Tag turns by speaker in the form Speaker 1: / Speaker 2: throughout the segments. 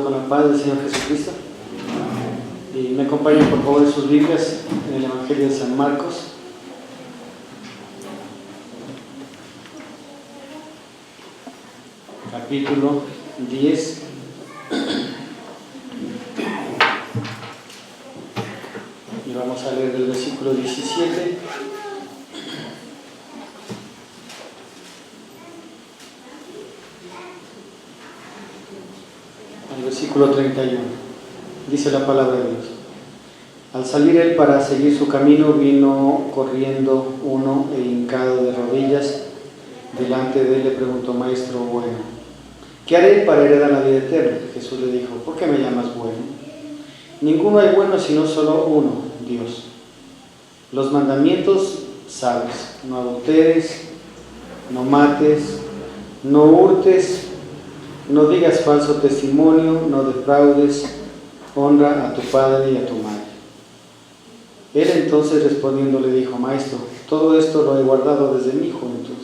Speaker 1: con la paz del Señor Jesucristo. Y me acompañan por favor en sus Biblias en el Evangelio de San Marcos. Capítulo 10. Y vamos a leer del versículo 17 al versículo 31. Dice la palabra de Dios: Al salir él para seguir su camino, vino corriendo uno e hincado de rodillas delante de él le preguntó: Maestro bueno, ¿qué haré para heredar la vida eterna? Jesús le dijo: ¿por qué me llamas bueno? Ninguno hay bueno sino solo uno, Dios. Los mandamientos sabes: no adulteres, no mates, no hurtes, no digas falso testimonio, no defraudes, honra a tu padre y a tu madre. Él entonces respondiendo le dijo: Maestro, todo esto lo he guardado desde mi juventud.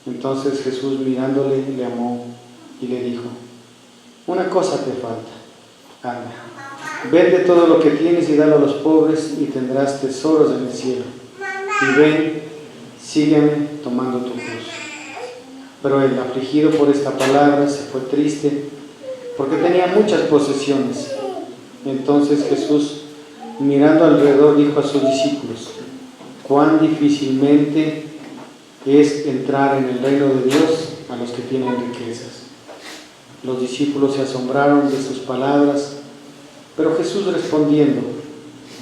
Speaker 1: Entonces Jesús mirándole le amó y le dijo: una cosa te falta, anda, vende todo lo que tienes y dalo a los pobres y tendrás tesoros en el cielo. Y ven, sígueme tomando tu cruz. Pero él, afligido por esta palabra, se fue triste porque tenía muchas posesiones. Entonces Jesús, mirando alrededor, dijo a sus discípulos: cuán difícilmente es entrar en el reino de Dios a los que tienen riquezas. Los discípulos se asombraron de sus palabras, pero Jesús respondiendo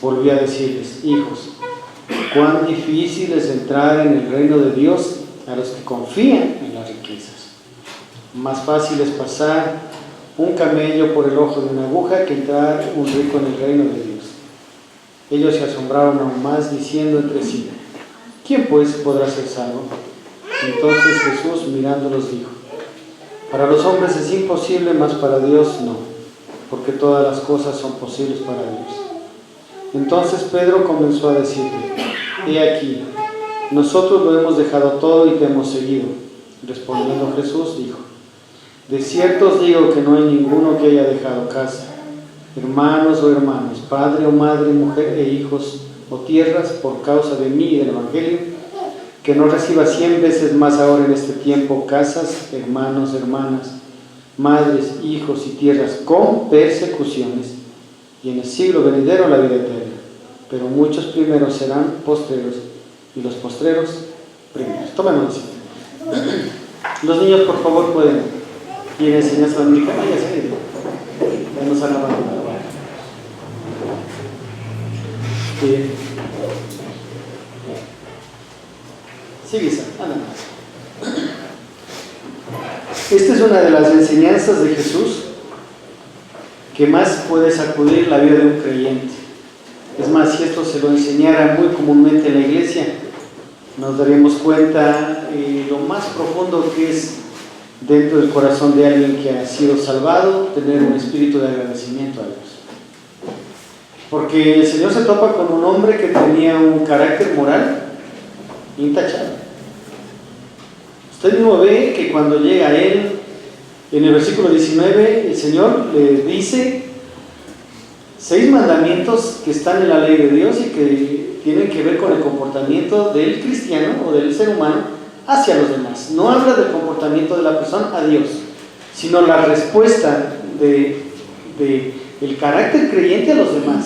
Speaker 1: volvió a decirles: hijos, cuán difícil es entrar en el reino de Dios a los que confían en las riquezas. Más fácil es pasar un camello por el ojo de una aguja que entrar un rico en el reino de Dios. Ellos se asombraron aún más, diciendo entre sí: ¿quién pues podrá ser salvo? Entonces Jesús mirándolos dijo: para los hombres es imposible, mas para Dios no, porque todas las cosas son posibles para Dios. Entonces Pedro comenzó a decirle: he aquí, nosotros lo hemos dejado todo y te hemos seguido. Respondiendo Jesús dijo: de cierto os digo que no hay ninguno que haya dejado casa, hermanos o hermanas, padre o madre, mujer e hijos o tierras por causa de mí y del Evangelio, que no reciba 100 veces más ahora en este tiempo casas, hermanos, hermanas, madres, hijos y tierras con persecuciones, y en el siglo venidero la vida eterna. Pero muchos primeros serán postreros y los postreros primeros. Tomemos así. Los niños, por favor, pueden ir a enseñanza dominicana y así. Vamos a la banda. Bien. Sigue, anda más. Esta es una de las enseñanzas de Jesús que más puede sacudir la vida de un creyente. Es más, si esto se lo enseñara muy comúnmente en la iglesia, nos daríamos cuenta lo más profundo que es dentro del corazón de alguien que ha sido salvado, tener un espíritu de agradecimiento a Dios. Porque el Señor se topa con un hombre que tenía un carácter moral intachable. Usted mismo ve que cuando llega a él, en el versículo 19, el Señor le dice 6 mandamientos que están en la ley de Dios y que tienen que ver con el comportamiento del cristiano o del ser humano hacia los demás. No habla del comportamiento de la persona a Dios, sino la respuesta del carácter creyente a los demás.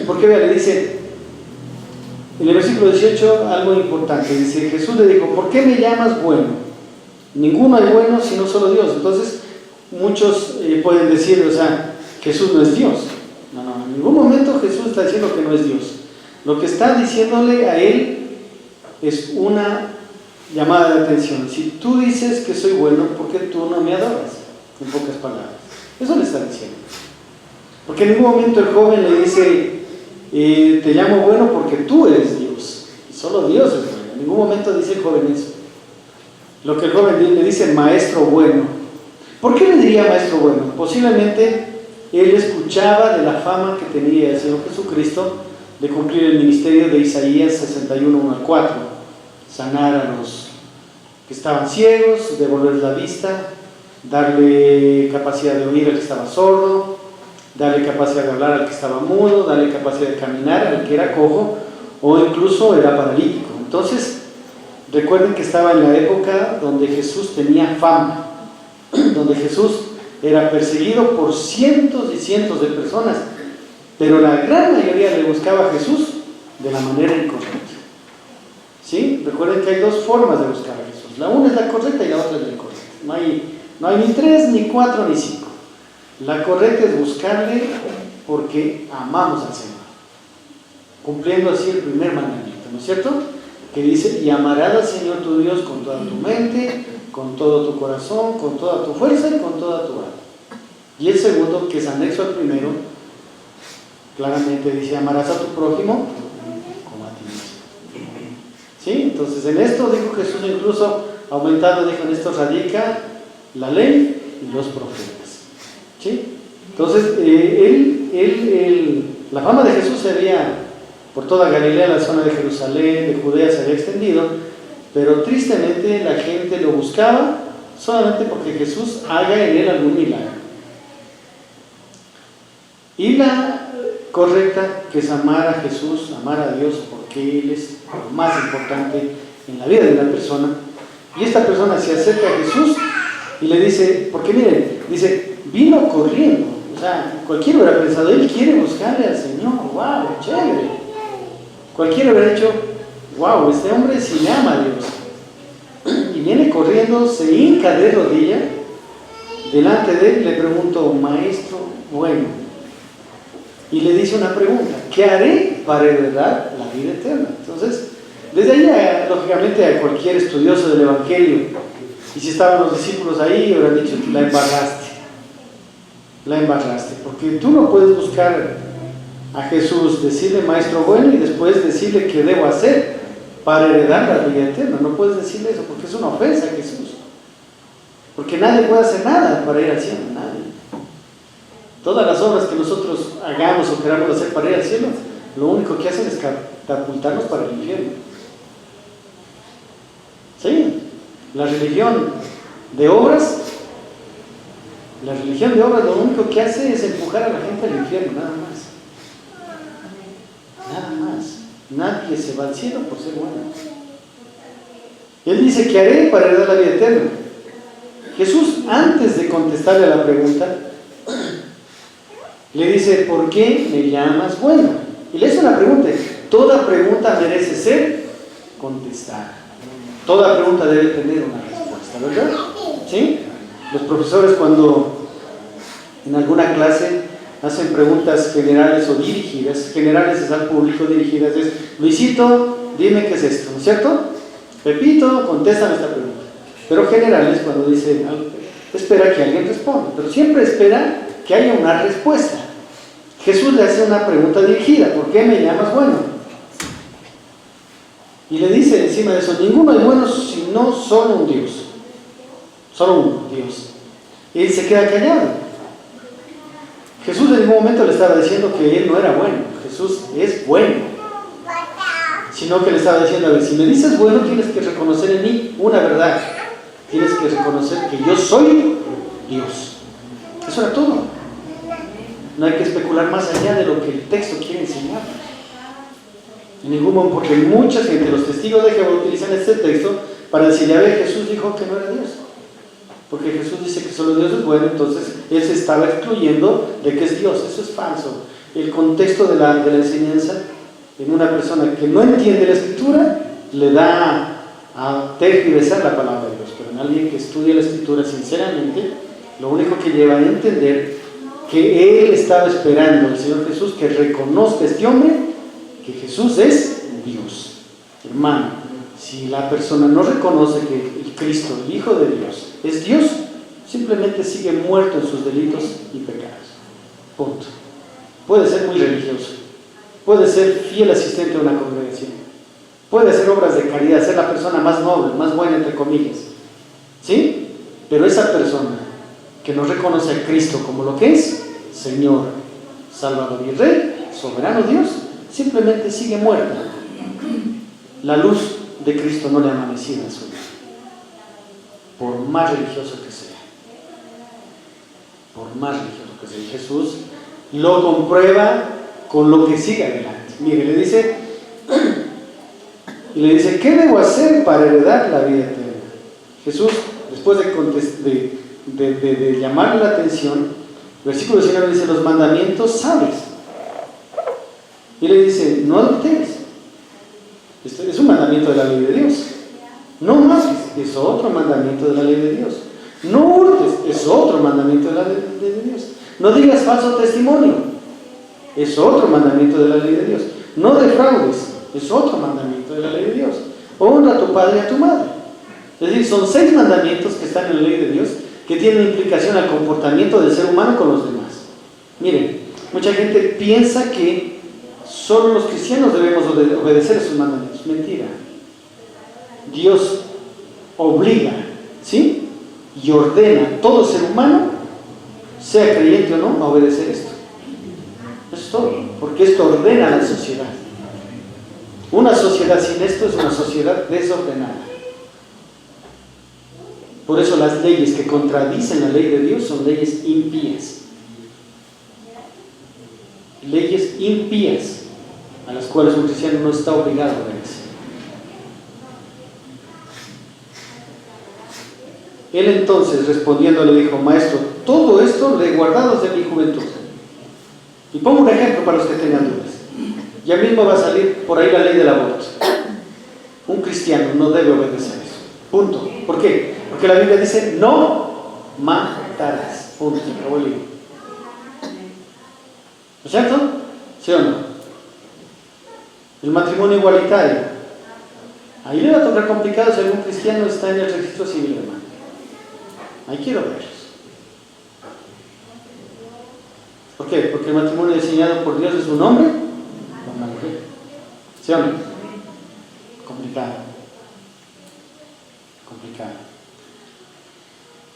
Speaker 1: Porque vea, le dice en el versículo 18 algo importante. Dice: Jesús le dijo: ¿por qué me llamas bueno? Ninguno hay bueno sino solo Dios. Entonces muchos pueden decir, o sea, Jesús no es Dios. No, en ningún momento Jesús está diciendo que no es Dios. Lo que está diciéndole a él es una llamada de atención. Si tú dices que soy bueno, ¿por qué tú no me adoras? En pocas palabras, eso le está diciendo. Porque en ningún momento el joven le dice: te llamo bueno porque tú eres Dios, y solo Dios es bueno. En ningún momento dice el joven eso. Lo que el joven le dice: maestro bueno. ¿Por qué le diría maestro bueno? Posiblemente él escuchaba de la fama que tenía el Señor Jesucristo de cumplir el ministerio de Isaías 61, 1 al 4, sanar a los que estaban ciegos, devolver la vista, darle capacidad de oír al que estaba sordo, darle capacidad de hablar al que estaba mudo, darle capacidad de caminar al que era cojo o incluso era paralítico. Entonces, recuerden que estaba en la época donde Jesús tenía fama, donde Jesús era perseguido por cientos y cientos de personas, pero la gran mayoría le buscaba a Jesús de la manera incorrecta. ¿Sí? Recuerden que hay dos formas de buscar a Jesús. La una es la correcta y la otra es la incorrecta. No hay ni 3, ni 4, ni 5. La correcta es buscarle porque amamos al Señor, cumpliendo así el primer mandamiento, ¿no es cierto? Que dice, y amarás al Señor tu Dios con toda tu mente, con todo tu corazón, con toda tu fuerza y con toda tu alma. Y el segundo, que es anexo al primero, claramente dice, amarás a tu prójimo como a ti mismo. ¿Sí? Entonces en esto dijo Jesús, incluso aumentando, dijo, en esto radica la ley y los profetas. ¿Sí? Entonces la fama de Jesús se había por toda Galilea, la zona de Jerusalén, de Judea se había extendido, pero tristemente la gente lo buscaba solamente porque Jesús haga en él algún milagro. Y la correcta, que es amar a Jesús, amar a Dios, porque Él es lo más importante en la vida de la persona. Y esta persona se acerca a Jesús y le dice, porque miren, dice, vino corriendo. O sea, cualquiera hubiera pensado, él quiere buscarle al Señor, wow, chévere. Cualquiera hubiera dicho, wow, este hombre sí le ama a Dios. Y viene corriendo, se hinca de rodilla delante de él, le pregunto, maestro bueno, y le dice una pregunta, ¿qué haré para heredar la vida eterna? Entonces, desde ahí, lógicamente, a cualquier estudioso del Evangelio, y si estaban los discípulos ahí, hubieran dicho, la embarraste, porque tú no puedes buscar a Jesús, decirle maestro bueno y después decirle qué debo hacer para heredar la vida eterna. No puedes decirle eso porque es una ofensa a Jesús, porque nadie puede hacer nada para ir al cielo, nadie. Todas las obras que nosotros hagamos o queramos hacer para ir al cielo, lo único que hacen es catapultarnos para el infierno. ¿Sí? La religión de obras lo único que hace es empujar a la gente al infierno, nada más. Nada más. Nadie se va al cielo por ser bueno. Él dice, ¿qué haré para heredar la vida eterna? Jesús, antes de contestarle a la pregunta, le dice, ¿por qué me llamas bueno? Y le hace una pregunta. Toda pregunta merece ser contestada. Toda pregunta debe tener una respuesta, ¿verdad? ¿Sí? Los profesores, cuando en alguna clase hacen preguntas generales o dirigidas, generales es al público, dirigidas es, Luisito, dime qué es esto, ¿no es cierto? Pepito, contéstame esta pregunta. Pero generales, cuando dicen algo, espera que alguien responda, pero siempre espera que haya una respuesta. Jesús le hace una pregunta dirigida, ¿por qué me llamas bueno? Y le dice encima de eso, ninguno es bueno sino solo un Dios. Solo un Dios. Y él se queda callado. Jesús en ningún momento le estaba diciendo que él no era bueno. Jesús es bueno. Sino que le estaba diciendo, a ver, si me dices bueno, tienes que reconocer en mí una verdad. Tienes que reconocer que yo soy Dios. Eso era todo. No hay que especular más allá de lo que el texto quiere enseñar. En ningún momento, porque mucha gente, los testigos de Jehová utilizan este texto para decir, ya ve, Jesús dijo que no era Dios. Porque Jesús dice que solo Dios es bueno, entonces él se estaba excluyendo de que es Dios. Eso es falso. El contexto de la enseñanza en una persona que no entiende la Escritura le da a tergiversar la palabra de Dios. Pero en alguien que estudia la Escritura sinceramente, lo único que lleva a entender que él estaba esperando al Señor Jesús que reconozca a este hombre que Jesús es Dios. Hermano, si la persona no reconoce que el Cristo, el Hijo de Dios, es Dios, simplemente sigue muerto en sus delitos y pecados. Punto. Puede ser muy religioso, puede ser fiel asistente a una congregación, puede hacer obras de caridad, ser la persona más noble, más buena entre comillas, ¿sí? Pero esa persona que no reconoce a Cristo como lo que es, Señor, Salvador y Rey, soberano Dios, simplemente sigue muerta. La luz de Cristo no le ha amanecido en su vida, por más religioso que sea. por más religioso que sea. Jesús lo comprueba con lo que sigue adelante. Mire, le dice, ¿qué debo hacer para heredar la vida eterna? Jesús, después de llamarle la atención, versículo 19 dice, los mandamientos sabes. Y le dice, no adulteres. Este es un mandamiento de la ley de Dios. No mates, es otro mandamiento de la ley de Dios. No hurtes, es otro mandamiento de la ley de Dios. No digas falso testimonio, es otro mandamiento de la ley de Dios. No defraudes, es otro mandamiento de la ley de Dios. Honra a tu padre y a tu madre. Es decir, son 6 mandamientos que están en la ley de Dios que tienen implicación al comportamiento del ser humano con los demás. Miren, mucha gente piensa que solo los cristianos debemos obedecer esos mandamientos. Mentira. Dios obliga, ¿sí? Y ordena a todo ser humano, sea creyente o no, a obedecer esto. Eso es todo, porque esto ordena a la sociedad. Una sociedad sin esto es una sociedad desordenada. Por eso las leyes que contradicen la ley de Dios son leyes impías. Leyes impías a las cuales un cristiano no está obligado a obedecer. Él entonces, respondiendo, le dijo, maestro, todo esto lo he guardado desde mi juventud. Y pongo un ejemplo para los que tengan dudas. Ya mismo va a salir por ahí la ley del aborto. Un cristiano no debe obedecer eso. Punto. ¿Por qué? Porque la Biblia dice, no matarás. Punto. Se acabó el libro. ¿No es cierto? ¿Sí o no? El matrimonio igualitario. Ahí le va a tocar complicado si algún cristiano está en el registro civil, hermano. Ahí quiero verlos. ¿Por qué? Porque el matrimonio diseñado por Dios es un hombre o una mujer. ¿Sí o no? Complicado.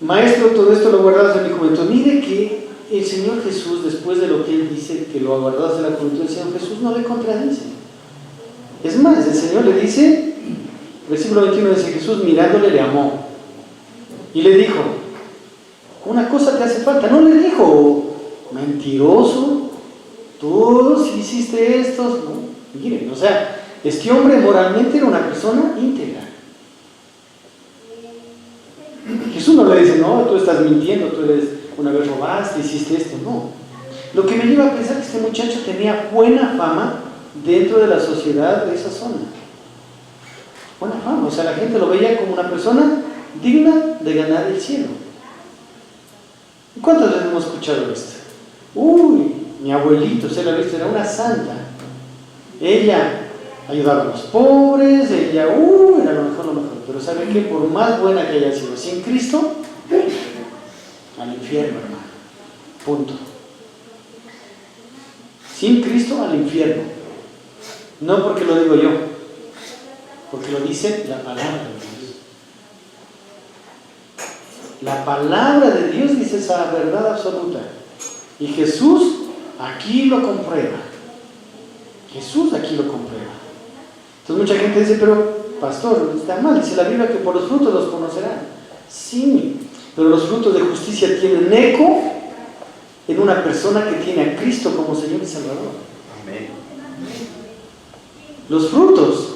Speaker 1: Maestro, todo esto lo guardados de mi juventud. Mire que el Señor Jesús, después de lo que Él dice, que lo guardados de la juventud, el Señor Jesús no le contradice. Es más, el Señor le dice, versículo 21 dice, Jesús mirándole le amó. Y le dijo, una cosa te hace falta. No le dijo, mentiroso, tú si hiciste esto. No, miren, o sea, este hombre moralmente era una persona íntegra. Jesús no le dice, no, tú estás mintiendo, tú eres, una vez robaste, hiciste esto. No. Lo que me lleva a pensar que este muchacho tenía buena fama dentro de la sociedad de esa zona. Buena fama, o sea, la gente lo veía como una persona digna de ganar el cielo. ¿Cuántas veces hemos escuchado esto? Uy, mi abuelito, usted la ha visto, era una santa. Ella ayudaba a los pobres, ella, era lo mejor. Pero ¿sabe qué? Por más buena que haya sido, sin Cristo, al infierno, hermano. Punto. Sin Cristo, al infierno. No porque lo digo yo, porque lo dice la palabra de Dios. La palabra de Dios dice esa verdad absoluta. Y Jesús aquí lo comprueba. Jesús aquí lo comprueba. Entonces mucha gente dice, pero pastor, está mal, dice la Biblia que por los frutos los conocerán. Sí, pero los frutos de justicia tienen eco en una persona que tiene a Cristo como Señor y Salvador. Amén. Los frutos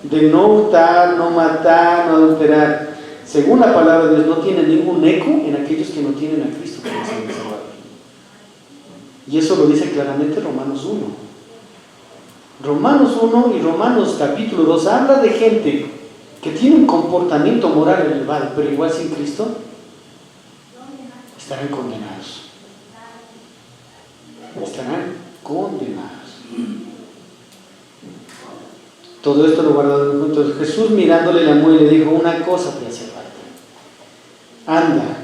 Speaker 1: de no hurtar, no matar, no adulterar, según la palabra de Dios, no tienen ningún eco en aquellos que no tienen a Cristo como Señor y Salvador. Y eso lo dice claramente Romanos 1. Romanos 1 y Romanos capítulo 2 habla de gente que tiene un comportamiento moral elevado, pero igual sin Cristo estarán condenados. Estarán condenados. Todo esto lo guardó en entonces Jesús mirándole la amó y le dijo, una cosa te hace falta. Anda,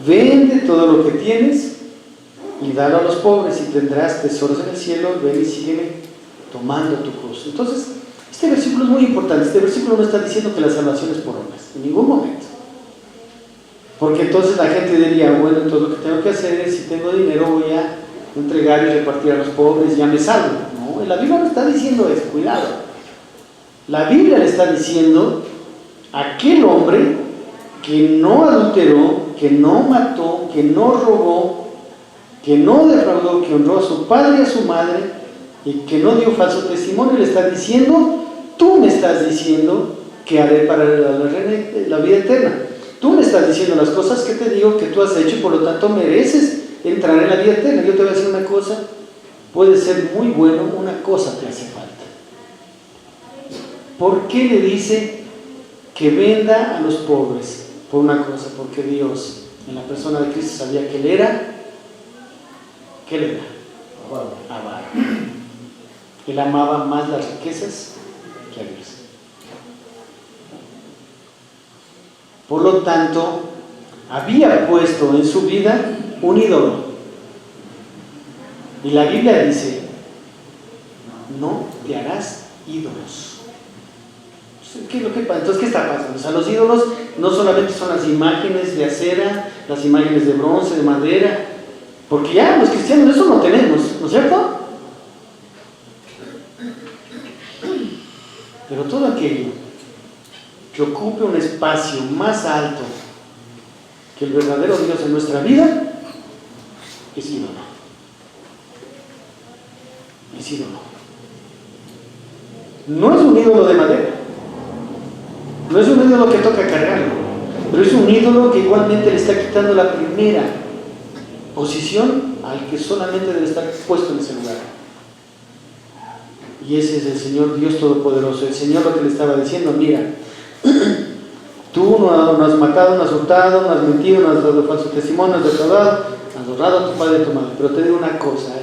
Speaker 1: vende todo lo que tienes y dalo a los pobres y tendrás tesoros en el cielo. Ven y sígueme tomando tu cruz. Entonces, este versículo es muy importante. Este versículo no está diciendo que la salvación es por obras, en ningún momento. Porque entonces la gente diría, bueno, entonces lo que tengo que hacer es, si tengo dinero, voy a entregar y repartir a los pobres, ya me salvo. No, la Biblia no está diciendo eso, cuidado. La Biblia le está diciendo a aquel hombre que no adulteró, que no mató, que no robó, que no defraudó, que honró a su padre y a su madre, y que no dio falso testimonio, le está diciendo: tú me estás diciendo que haré para la vida eterna. Tú me estás diciendo las cosas que te digo que tú has hecho, y por lo tanto mereces entrar en la vida eterna. Yo te voy a decir una cosa: puede ser muy bueno, una cosa te hace falta. ¿Por qué le dice que venda a los pobres? Por una cosa, porque Dios en la persona de Cristo sabía que él era, ¿qué le da? Avaro. Él amaba más las riquezas que a Dios. Por lo tanto, había puesto en su vida un ídolo. Y la Biblia dice: no te harás ídolos. ¿Qué es lo que pasa? Entonces, ¿qué está pasando? O sea, los ídolos no solamente son las imágenes de acera, las imágenes de bronce, de madera, porque ya los cristianos eso no tenemos, ¿no es cierto? Pero todo aquello que ocupe un espacio más alto que el verdadero Dios en nuestra vida es ídolo. Es ídolo. No es un ídolo de madera, no es un ídolo que toca cargarlo, pero es un ídolo que igualmente le está quitando la primera posición al que solamente debe estar puesto en ese lugar. Y ese es el Señor Dios Todopoderoso. El Señor lo que le estaba diciendo: mira, tú no has matado, no has hurtado, no has mentido, no has dado falso testimonio, no has defraudado, has honrado a tu padre y a tu madre. Pero te digo una cosa,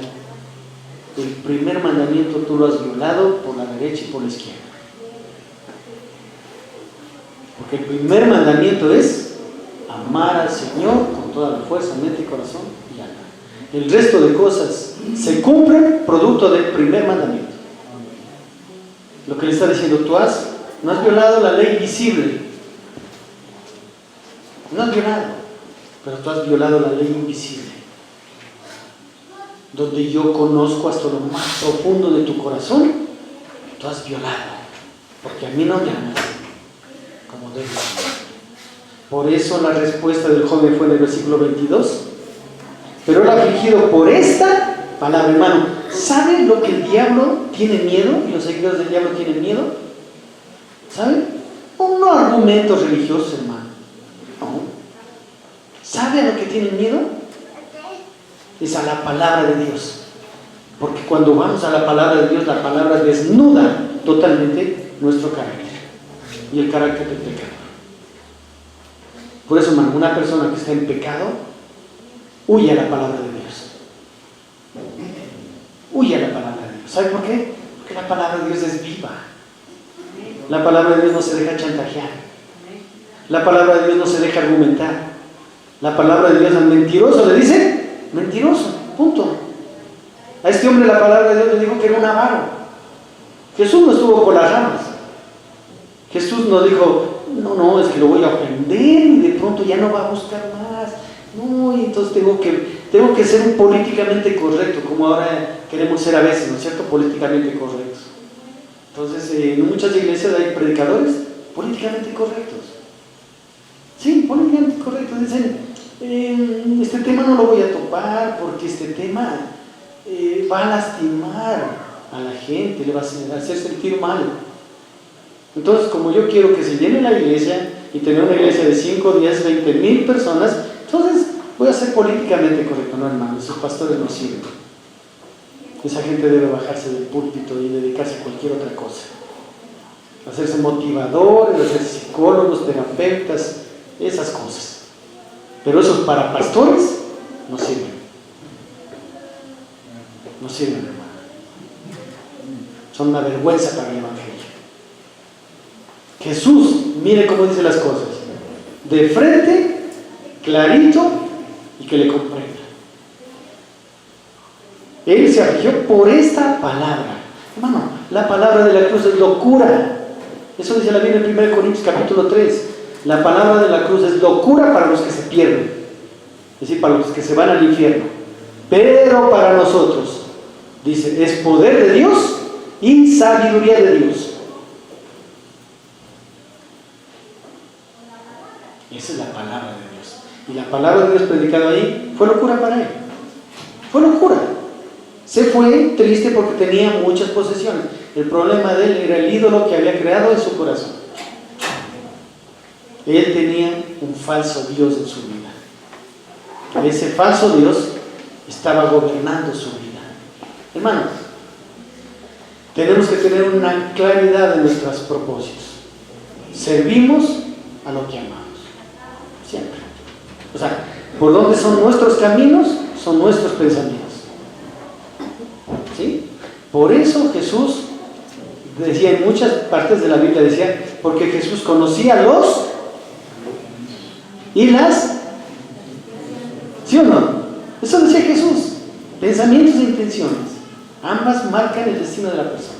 Speaker 1: el primer mandamiento tú lo has violado por la derecha y por la izquierda. Porque el primer mandamiento es amar al Señor con toda la fuerza, mente y corazón y alma. El resto de cosas se cumplen producto del primer mandamiento. Lo que le está diciendo: tú no has violado la ley visible, no has violado, pero tú has violado la ley invisible, donde yo conozco hasta lo más profundo de tu corazón. Tú has violado, porque a mí no me amas como debes. Por eso la respuesta del joven fue en el versículo 22: pero el afligido por esta palabra. Hermano, ¿saben lo que el diablo tiene miedo? Y los seguidores del diablo tienen miedo. ¿Saben? No argumentos religiosos, hermano. No. ¿Sabe a lo que tienen miedo? Es a la palabra de Dios. Porque cuando vamos a la palabra de Dios, la palabra desnuda totalmente nuestro carácter y el carácter del pecado. Por eso, hermano, una persona que está en pecado huye a la palabra de Dios. Huye a la palabra de Dios. ¿Sabe por qué? Porque la palabra de Dios es viva. La palabra de Dios no se deja chantajear. La palabra de Dios no se deja argumentar. La palabra de Dios al mentiroso le dice: mentiroso, punto. A este hombre la palabra de Dios le dijo que era un avaro. Jesús no estuvo por las ramas. Jesús no dijo: no, es que lo voy a ofender y de pronto ya no va a buscar más. No, y entonces tengo que ser políticamente correcto, como ahora queremos ser a veces, ¿no es cierto? Políticamente correctos. Entonces, en muchas iglesias hay predicadores políticamente correctos. Sí, políticamente correctos. Dicen: este tema no lo voy a topar porque este tema va a lastimar a la gente, le va a hacer sentir mal. Entonces, como yo quiero que se llene la iglesia y tener una iglesia de 5, 10, 20 mil personas, entonces voy a ser políticamente correcto. No, hermano, esos pastores no sirven. Esa gente debe bajarse del púlpito y dedicarse a cualquier otra cosa. Hacerse motivadores, hacerse psicólogos, terapeutas, esas cosas. Pero esos para pastores no sirven. No sirven, hermano. Son una vergüenza para el evangelio. Jesús, mire cómo dice las cosas: de frente, clarito y que le comprenda. Él se afligió por esta palabra. Hermano, la palabra de la cruz es locura. Eso dice la Biblia en 1 Corintios capítulo 3. La palabra de la cruz es locura para los que se pierden, es decir, para los que se van al infierno. Pero para nosotros, dice, es poder de Dios y sabiduría de Dios. Esa es la palabra de Dios. Y la palabra de Dios predicada ahí fue locura para él. Fue locura. Se fue triste porque tenía muchas posesiones. El problema de él era el ídolo que había creado en su corazón. Él tenía un falso Dios en su vida. Ese falso Dios estaba gobernando su vida. Hermanos, tenemos que tener una claridad de nuestros propósitos. Servimos a lo que amamos. Siempre. O sea, por dónde son nuestros caminos, son nuestros pensamientos. ¿Sí? Por eso Jesús decía en muchas partes de la Biblia, decía, porque Jesús conocía los y las. ¿Sí o no? Eso decía Jesús. Pensamientos e intenciones. Ambas marcan el destino de la persona.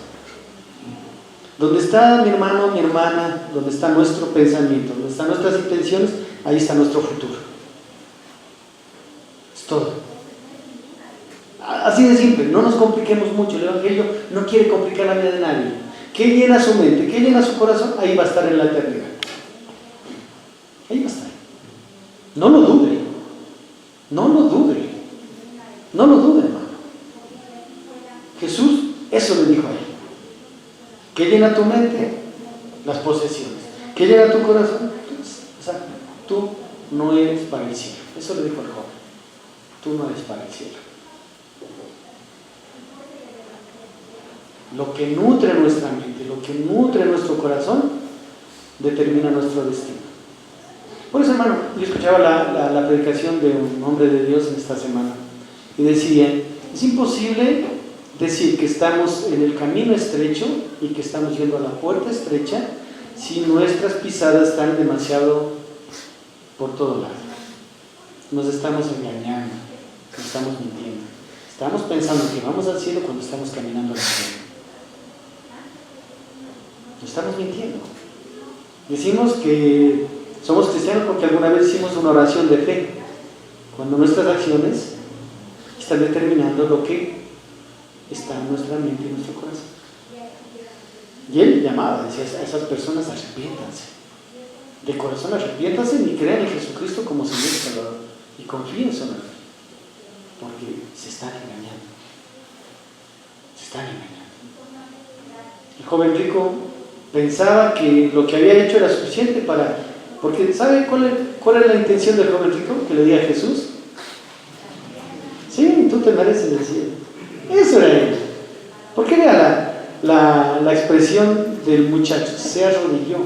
Speaker 1: Donde está mi hermano, mi hermana, donde está nuestro pensamiento, donde están nuestras intenciones, ahí está nuestro futuro. Es todo. Así de simple, no nos compliquemos mucho. El Evangelio no quiere complicar la vida de nadie. ¿Qué llena su mente? ¿Qué llena su corazón? Ahí va a estar en la eternidad. Ahí va a estar. No lo dude. No lo dude. No lo dude, hermano. Jesús eso le dijo a él. ¿Qué llena tu mente? Las posesiones. ¿Qué llena tu corazón? O sea, tú no eres para el cielo. Eso le dijo al joven. Tú no eres para el cielo. Lo que nutre nuestra mente, lo que nutre nuestro corazón, determina nuestro destino. Por eso, hermano, yo escuchaba la predicación de un hombre de Dios en esta semana y decía, es imposible decir que estamos en el camino estrecho y que estamos yendo a la puerta estrecha si nuestras pisadas están demasiado por todo lado. Nos estamos engañando, nos estamos mintiendo. Estamos pensando que vamos al cielo cuando estamos caminando al cielo. Nos estamos mintiendo. Decimos que somos cristianos porque alguna vez hicimos una oración de fe, cuando nuestras acciones están determinando lo que está en nuestra mente y en nuestro corazón. Y él llamaba, decía a esas personas, arrepiéntanse. De corazón arrepiéntanse y crean en Jesucristo como Señor y Salvador. Y confíen solamente. Porque se están engañando. Se están engañando. El joven rico pensaba que lo que había hecho era suficiente para... Porque ¿sabe cuál era la intención del joven rico que le di a Jesús? Sí, tú te mereces el cielo. Eso era él. ¿Por qué era la expresión del muchacho? Se arrodilló.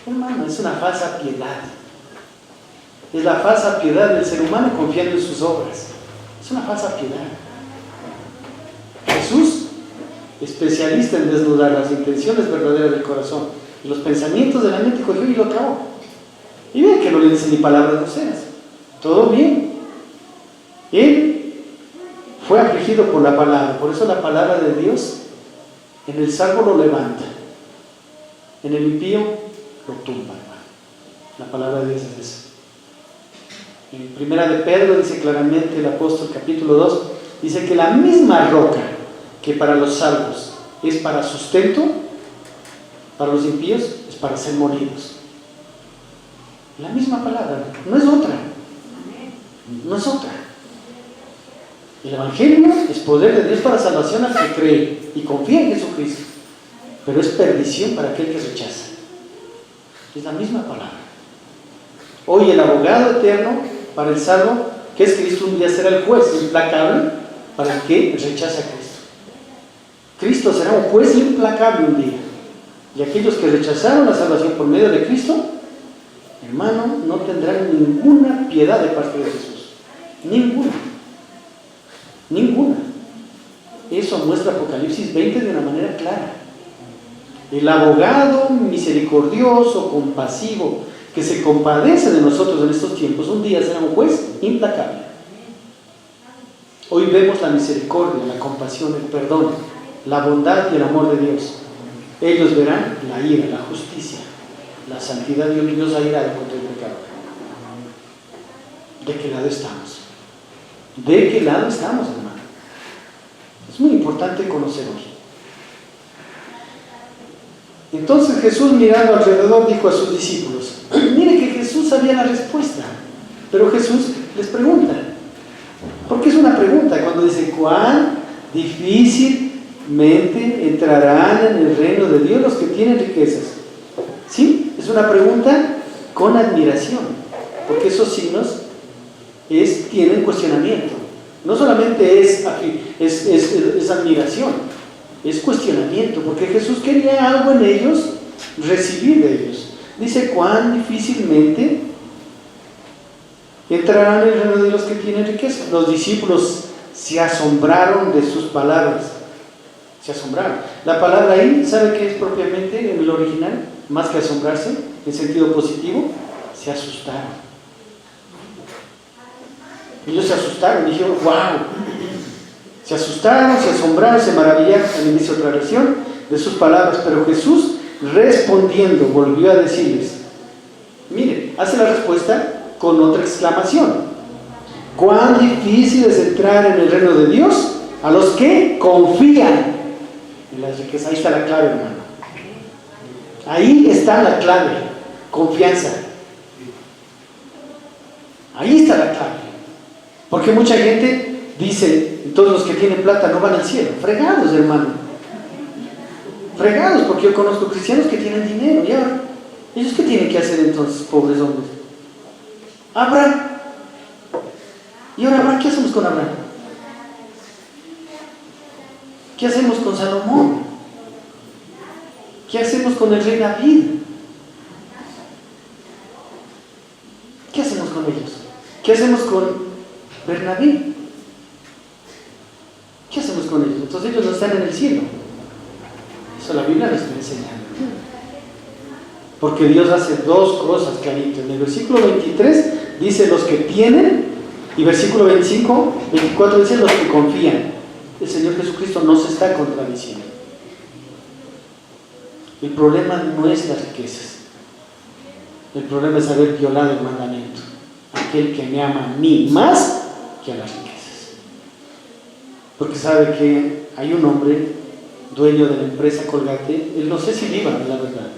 Speaker 1: Hermano, es una falsa piedad. Es la falsa piedad del ser humano confiando en sus obras. Es una falsa piedad. Jesús, especialista en desnudar las intenciones verdaderas del corazón y los pensamientos de la mente, cogió y lo acabó. Y ven que no le dice ni palabras groseras. Todo bien. Él fue afligido por la palabra. Por eso la palabra de Dios en el salvo lo levanta, en el impío lo tumba, hermano. La palabra de Dios es eso. En primera de Pedro dice claramente el apóstol, capítulo 2, dice que la misma roca que para los salvos es para sustento, para los impíos es para ser molidos. La misma palabra, no es otra. No es otra. El Evangelio es poder de Dios para salvación al que cree y confía en Jesucristo, pero es perdición para aquel que rechaza. Es la misma palabra. Hoy el abogado eterno para el salvo, que es Cristo, un día será el juez implacable para el que rechaza a Cristo. Cristo será un juez implacable un día, y aquellos que rechazaron la salvación por medio de Cristo, hermano, no tendrán ninguna piedad de parte de Jesús. Ninguna. Ninguna. Eso muestra Apocalipsis 20 de una manera clara. El abogado misericordioso, compasivo, que se compadece de nosotros en estos tiempos, un día será un juez implacable. Hoy vemos la misericordia, la compasión, el perdón, la bondad y el amor de Dios. Ellos verán la ira, la justicia, la santidad de Dios a ira contra el pecado. ¿De qué lado estamos? ¿De qué lado estamos, hermano? Es muy importante conocer hoy. Entonces Jesús, mirando alrededor, dijo a sus discípulos: Jesús sabía la respuesta, pero Jesús les pregunta. Porque es una pregunta cuando dice: ¿cuán difícilmente entrarán en el reino de Dios los que tienen riquezas? ¿Sí? Es una pregunta con admiración, porque esos signos tienen cuestionamiento. No solamente es admiración, es cuestionamiento, porque Jesús quería algo en ellos, recibir de ellos. Dice: ¿cuán difícilmente entrarán en el reino de los que tienen riqueza? Los discípulos se asombraron de sus palabras. Se asombraron. La palabra ahí, ¿sabe qué es propiamente en el original? Más que asombrarse, en sentido positivo, se asustaron. Ellos se asustaron, dijeron: ¡wow! Se asustaron, se asombraron, se maravillaron, también dice otra versión, de sus palabras. Pero Jesús, respondiendo, volvió a decirles: mire, hace la respuesta con otra exclamación: cuán difícil es entrar en el reino de Dios a los que confían en las riquezas. Ahí está la clave, hermano. Ahí está la clave: confianza. Ahí está la clave. Porque mucha gente dice: todos los que tienen plata no van al cielo. Fregados, hermano. Fregados, porque yo conozco cristianos que tienen dinero. ¿Y ahora? ¿Ellos qué tienen que hacer entonces, pobres hombres? Abraham. ¿Y ahora Abraham? ¿Qué hacemos con Abraham? ¿Qué hacemos con Salomón? ¿Qué hacemos con el rey David? ¿Qué hacemos con ellos? ¿Qué hacemos con Bernabé? ¿Qué hacemos con ellos? Entonces ellos no están en el cielo. Eso la Biblia nos está enseñando. Porque Dios hace dos cosas clarito. En el versículo 23 dice: los que tienen, y versículo 24 dice: los que confían. El Señor Jesucristo no se está contradiciendo. El problema no es las riquezas. El problema es haber violado el mandamiento: aquel que me ama a mí más que a las riquezas. Porque sabe que hay un hombre dueño de la empresa Colgate. Él no sé si viva, la verdad,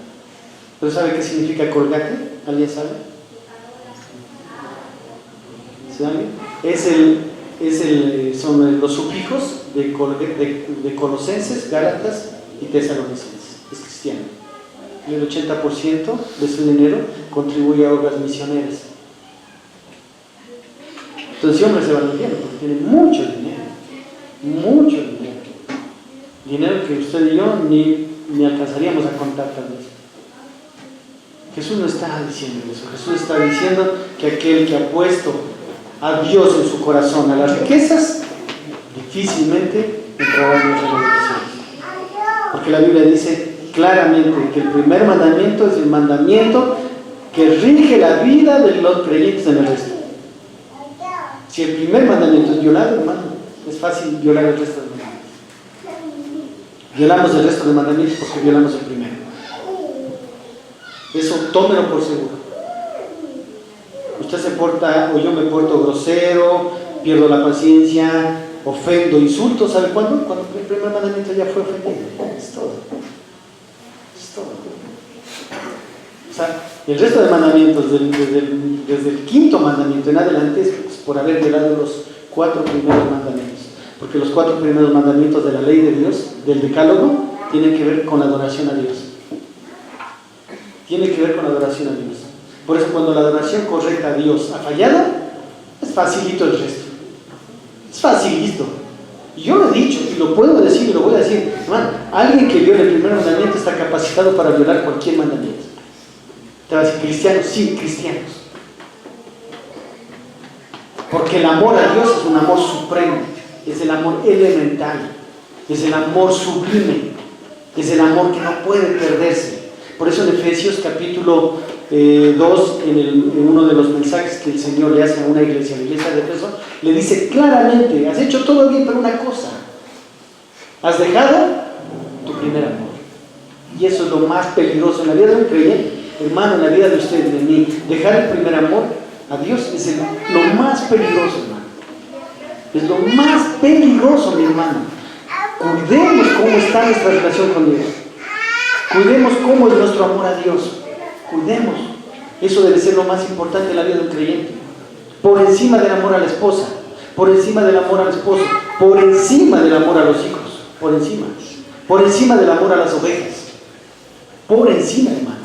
Speaker 1: pero ¿sabe qué significa Colgate? ¿Alguien sabe? ¿Sabe? Son los sufijos de Colosenses, Gálatas y Tesalonicenses. Es cristiano. Y el 80% de su dinero contribuye a obras misioneras. Entonces, hombre se va al infierno porque tiene mucho dinero. Mucho dinero. Dinero que usted y yo ni alcanzaríamos a contar tal vez. Jesús no está diciendo eso. Jesús está diciendo que aquel que ha puesto a Dios en su corazón, a las riquezas, difícilmente entrará en el reino de los cielos. Porque la Biblia dice claramente que el primer mandamiento es el mandamiento que rige la vida de los creyentes en el resto. Si el primer mandamiento es violado, hermano, es fácil violar el resto de los mandamientos. Violamos el resto de mandamientos porque violamos el primero. Eso tómelo por seguro. Usted se porta, o yo me porto grosero, pierdo la paciencia, ofendo, insulto. ¿Sabe cuándo? Cuando el primer mandamiento ya fue ofendido. Es todo. Es todo. O sea, el resto de mandamientos, desde el quinto mandamiento en adelante, es por haber violado los 4 primeros mandamientos. Porque los 4 primeros mandamientos de la ley de Dios, del decálogo, tienen que ver con la adoración a Dios. Tiene que ver con la adoración a Dios. Por eso cuando la adoración correcta a Dios ha fallado, es facilito el resto. Es facilito. Y yo lo he dicho, y lo puedo decir, y lo voy a decir. Hermano, alguien que viole el primer mandamiento está capacitado para violar cualquier mandamiento. Te va a decir: cristianos, sí, cristianos. Porque el amor a Dios es un amor supremo, es el amor elemental, es el amor sublime, es el amor que no puede perderse. Por eso en Efesios capítulo 2, en uno de los mensajes que el Señor le hace a una iglesia, la iglesia de Efeso, le dice claramente: has hecho todo bien, pero una cosa, has dejado tu primer amor. Y eso es lo más peligroso en la vida de un creyente, hermano, en la vida de usted y de mí. Dejar el primer amor a Dios es lo más peligroso, hermano. Es lo más peligroso, mi hermano. Cuidemos cómo está nuestra relación con Dios. Cuidemos cómo es nuestro amor a Dios. Cuidemos. Eso debe ser lo más importante en la vida de un creyente. Por encima del amor a la esposa, por encima del amor al esposo, por encima del amor a los hijos, por encima del amor a las ovejas, por encima, hermano.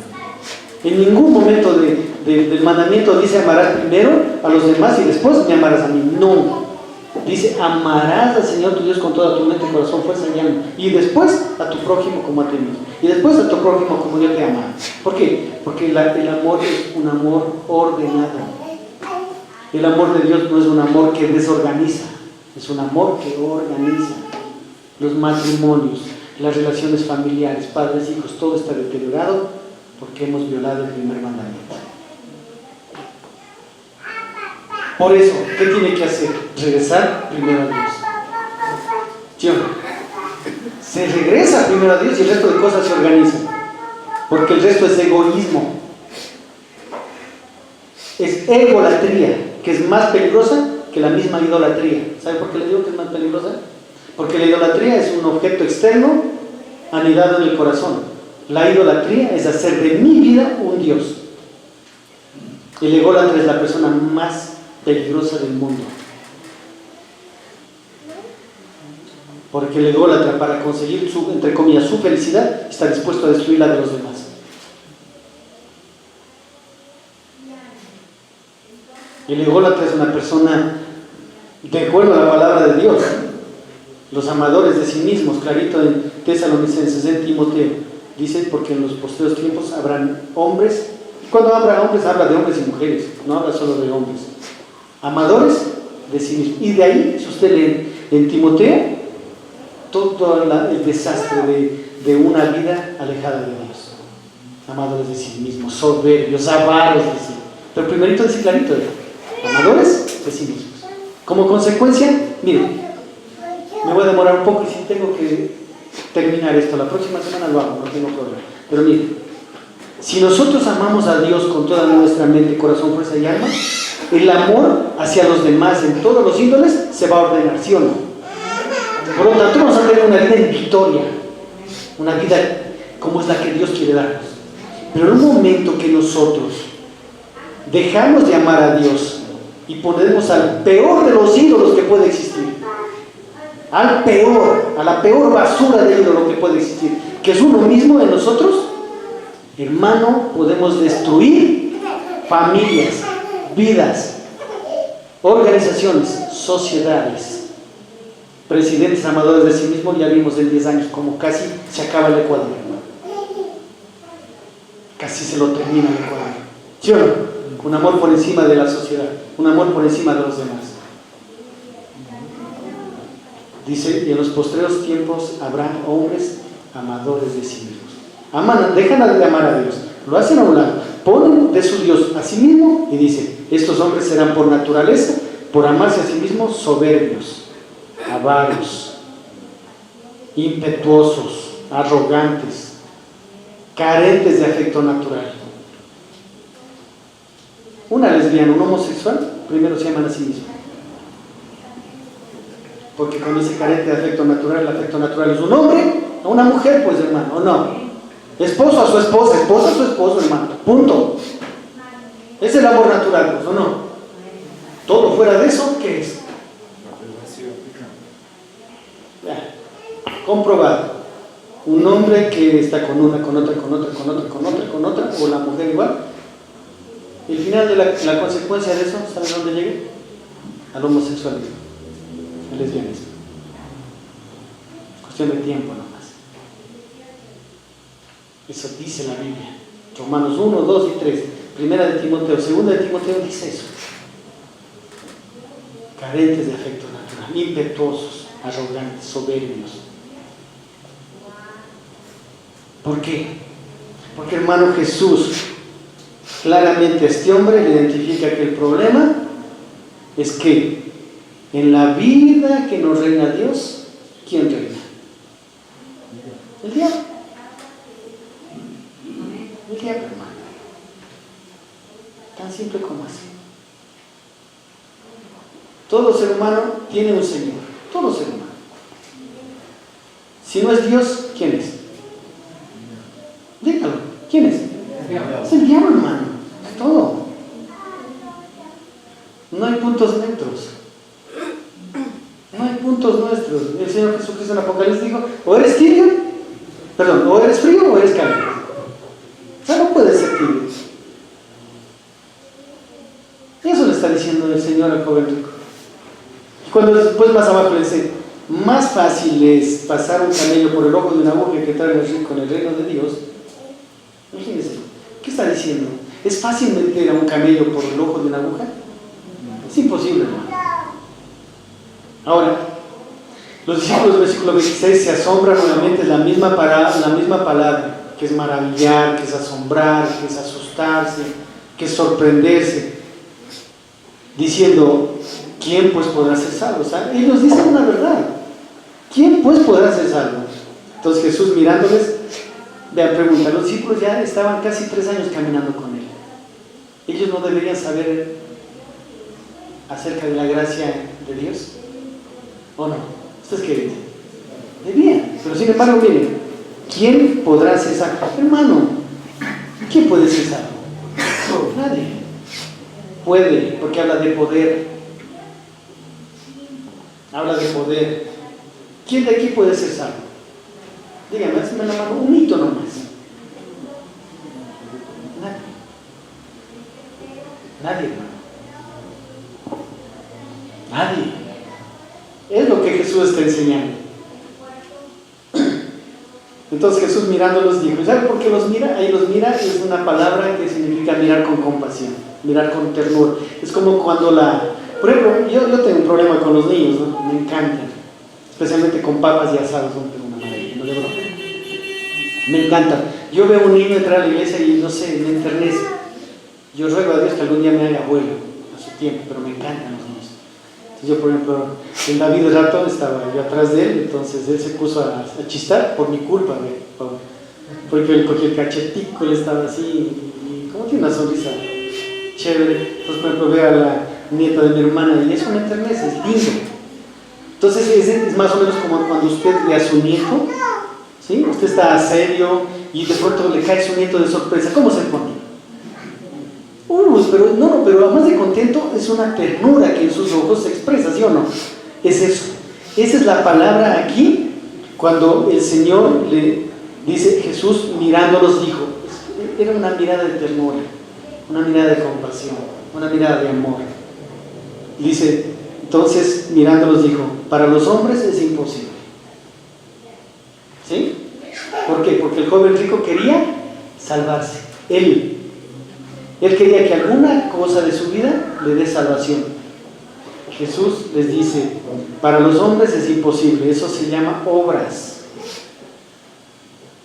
Speaker 1: En ningún momento del mandamiento dice amarás primero a los demás y después me amarás a mí. No. Dice amarás al Señor tu Dios con toda tu mente, corazón, fuerza y alma. Y después a tu prójimo como a ti mismo. Y después a tu prójimo como yo te amo. ¿Por qué? Porque el amor es un amor ordenado. El amor de Dios no es un amor que desorganiza, es un amor que organiza. Los matrimonios, las relaciones familiares, padres, hijos, todo está deteriorado porque hemos violado el primer mandamiento. Por eso, ¿qué tiene que hacer? Regresar primero a Dios. ¿Sí o no? Se regresa primero a Dios y el resto de cosas se organizan, porque el resto es egoísmo. Es egolatría, que es más peligrosa que la misma idolatría. ¿Sabe por qué le digo que es más peligrosa? Porque la idolatría es un objeto externo anidado en el corazón. La idolatría es hacer de mi vida un Dios. El ególatra es la persona más peligrosa del mundo. Porque el ególatra, para conseguir entre comillas, su felicidad, está dispuesto a destruir la de los demás. El ególatra es una persona, de acuerdo a la palabra de Dios, los amadores de sí mismos, clarito en Tesalonicenses, en Timoteo, dice, porque en los postreros tiempos habrán hombres, y cuando habla hombres, habla de hombres y mujeres, no habla solo de hombres, amadores de sí mismos. Y de ahí, si usted lee en Timoteo, todo el desastre de una vida alejada de Dios. Amadores de sí mismos, soberbios, avaros de sí. Pero primerito dice clarito, amadores de sí mismos. Como consecuencia, miren, me voy a demorar un poco y si tengo que terminar esto, la próxima semana lo hago, no tengo problema. Pero miren, si nosotros amamos a Dios con toda nuestra mente, corazón, fuerza y alma, el amor hacia los demás en todos los ídoles se va a ordenar, ¿sí o no? Por lo tanto, vamos a tener una vida en victoria, una vida como es la que Dios quiere darnos. Pero en un momento que nosotros dejamos de amar a Dios y ponemos al peor de los ídolos que puede existir, al peor, a la peor basura de ídolo que puede existir, que es uno mismo de nosotros, hermano, podemos destruir familias, vidas, organizaciones, sociedades. Presidentes amadores de sí mismos, ya vimos en 10 años como casi se acaba el Ecuador, hermano. Casi se lo termina el Ecuador. ¿Sí o no? Un amor por encima de la sociedad, un amor por encima de los demás. Dice, y en los postreros tiempos habrá hombres amadores de sí mismos. Dejan de amar a Dios, lo hacen a un lado, ponen de su Dios a sí mismo y dice, estos hombres serán por naturaleza, por amarse a sí mismos, soberbios, avaros, impetuosos, arrogantes, carentes de afecto natural. Una lesbiana, un homosexual, primero se aman a sí mismo. Porque cuando dice carente de afecto natural, el afecto natural es un hombre a una mujer, pues hermano, ¿o no? Esposo a su esposa, esposa a su esposo, hermano, punto. Es el amor natural, pues, ¿o no? Todo fuera de eso, ¿qué es? Comprobado. Un hombre que está con una, con otra, o la mujer igual. El final de la consecuencia de eso, ¿sabes dónde llega? Al homosexualismo, al lesbianismo. Cuestión de tiempo nomás. Eso dice la Biblia. Romanos 1, 2 y 3. Primera de Timoteo, segunda de Timoteo dice eso. Carentes de afecto natural, impetuosos, arrogantes, soberbios. ¿Por qué? Porque hermano Jesús claramente a este hombre le identifica que el problema es que en la vida que nos reina Dios, ¿quién reina? El diablo. El diablo, hermano. Tan simple como así. Todo ser humano tiene un Señor. Todo ser humano. Si no es Dios, ¿quién es? Dígalo. ¿Quién es? Es el diablo, hermano. Todo asuntos nuestros. El Señor Jesucristo en Apocalipsis dijo, o eres tibio, o eres frío o eres caliente. O sea, no puedes ser tibio. Y eso le está diciendo el Señor al joven rico. Y cuando después más abajo le dice, más fácil es pasar un camello por el ojo de una aguja que entrar en el rico en el reino de Dios. Imagínense, ¿qué está diciendo? ¿Es fácil meter a un camello por el ojo de una aguja? Es imposible, ¿no? Ahora, los discípulos del versículo 26 se asombran nuevamente de la misma palabra, que es maravillar, que es asombrar, que es asustarse, que es sorprenderse, diciendo, ¿quién pues podrá ser salvo? O sea, ellos dicen una verdad. ¿Quién pues podrá ser salvo? Entonces Jesús mirándoles, vean, pregunta, los discípulos ya estaban casi 3 años caminando con Él. ¿Ellos no deberían saber acerca de la gracia de Dios? ¿O no? ¿Ustedes qué dicen? Debían, pero sin embargo, miren, ¿quién podrá ser salvo? Hermano, ¿quién puede ser salvo? Nadie. Puede, porque habla de poder. Habla de poder. ¿Quién de aquí puede ser salvo? Díganme, hazme la mano, un hito nomás. Nadie, hermano. Nadie. Es lo que Jesús está enseñando. Entonces Jesús mirándolos dijo, ¿sabe por qué los mira? Ahí los mira es una palabra que significa mirar con compasión, mirar con ternura. Es como cuando por ejemplo, yo tengo un problema con los niños, ¿no? Me encantan, especialmente con papas y asados, son una maravilla, no de broma. Me encanta. Yo veo a un niño entrar a la iglesia y no sé, me enternece. Yo ruego a Dios que algún día me haga abuelo a su tiempo, pero me encantan los niños. Entonces yo, por ejemplo, en David Rato estaba yo atrás de él, entonces él se puso a chistar por mi culpa, porque él cogió el cachetico, él estaba así, y como tiene una sonrisa chévere. Entonces, por ejemplo, veo a la nieta de mi hermana y eso me enternece, es lindo. Entonces es más o menos como cuando usted ve a su nieto, ¿sí? Usted está serio y de pronto le cae su nieto de sorpresa. ¿Cómo se pone? Pero además de contento es una ternura que en sus ojos se expresa, ¿sí o no? Es eso. Esa es la palabra aquí cuando el Señor le dice, Jesús mirándolos dijo, era una mirada de ternura, una mirada de compasión, una mirada de amor. Dice, entonces mirándolos dijo, para los hombres es imposible. ¿Sí? ¿Por qué? Porque el joven rico quería salvarse. Él quería que alguna cosa de su vida le dé salvación. Jesús les dice, para los hombres es imposible, eso se llama obras.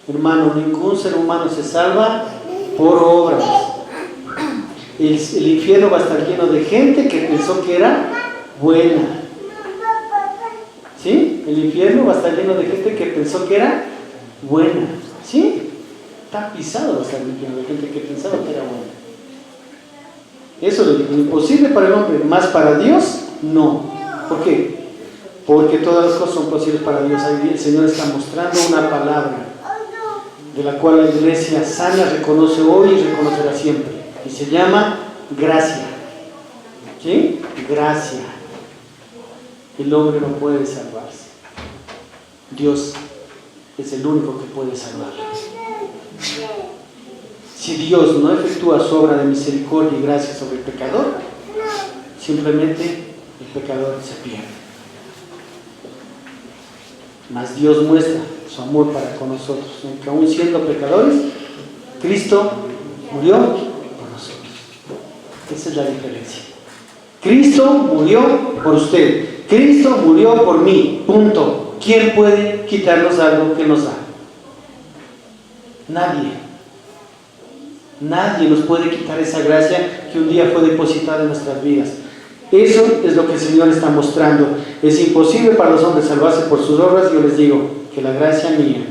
Speaker 1: Hermano, ningún ser humano se salva por obras. El infierno va a estar lleno de gente que pensó que era buena. ¿Sí? El infierno va a estar lleno de gente que pensó que era buena. ¿Sí? Está pisado va a estar lleno de gente que pensaba que era buena. Eso le digo, imposible para el hombre, más para Dios, no. ¿Por qué? Porque todas las cosas son posibles para Dios. Ahí el Señor está mostrando una palabra de la cual la iglesia sana reconoce hoy y reconocerá siempre. Y se llama gracia. ¿Sí? Gracia. El hombre no puede salvarse. Dios es el único que puede salvarlo. Si Dios no efectúa su obra de misericordia y gracia sobre el pecador, simplemente el pecador se pierde. Mas Dios muestra su amor para con nosotros, aunque aún siendo pecadores, Cristo murió por nosotros. Esa es la diferencia. Cristo murió por usted. Cristo murió por mí. Punto. ¿Quién puede quitarnos algo que nos da? Nadie. Nadie nos puede quitar esa gracia que un día fue depositada en nuestras vidas. Eso es lo que el Señor está mostrando. Es imposible para los hombres salvarse por sus obras. Yo les digo que la gracia mía